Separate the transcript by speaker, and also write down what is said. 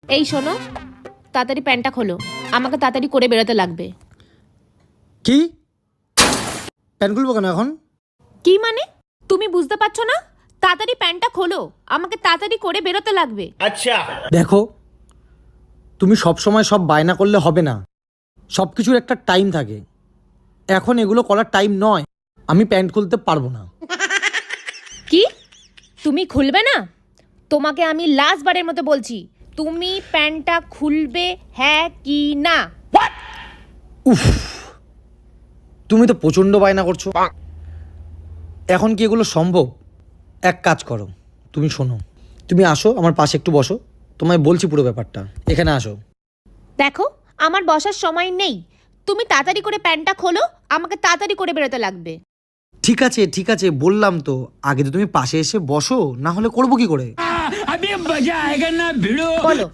Speaker 1: এই শোনো, তাড়াতাড়ি প্যান্টটা খোলো, আমাকে তাড়াতাড়ি করে বেরোতে লাগবে।
Speaker 2: কি? প্যান্ট খুলবো কেন এখন?
Speaker 1: কি মানে? তুমি বুঝতে পারছো না? তাড়াতাড়ি প্যান্টটা খোলো, আমাকে তাড়াতাড়ি করে বেরোতে লাগবে।
Speaker 2: দেখো, তুমি সব সময় সব বায়না করলে হবে না, সব কিছুর একটা টাইম থাকে। এখন এগুলো করার টাইম নয়, আমি প্যান্ট খুলতে পারবো না।
Speaker 1: কি? তুমি খুলবে না? তোমাকে আমি লাস্ট বারের মতো বলছি, তুমি প্যান্টটা খুলবে হ্যাঁ কি না?
Speaker 2: উফ, তুমি তো প্রচণ্ড বায়না করছো। এখন কি এগুলো সম্ভব? এক কাজ করো, তুমি শোনো, তুমি আসো আমার পাশে একটু বসো, তোমায় বলছি পুরো ব্যাপারটা। এখানে আসো।
Speaker 1: দেখো, আমার বসার সময় নেই, তুমি তাড়াতাড়ি করে প্যান্টটা খোলো, আমাকে তাড়াতাড়ি করে বেরোতে লাগবে।
Speaker 2: ঠিক আছে ঠিক আছে, বললাম তো, আগে তো তুমি পাশে এসে বসো, না হলে করবো কি করে?
Speaker 1: বলো।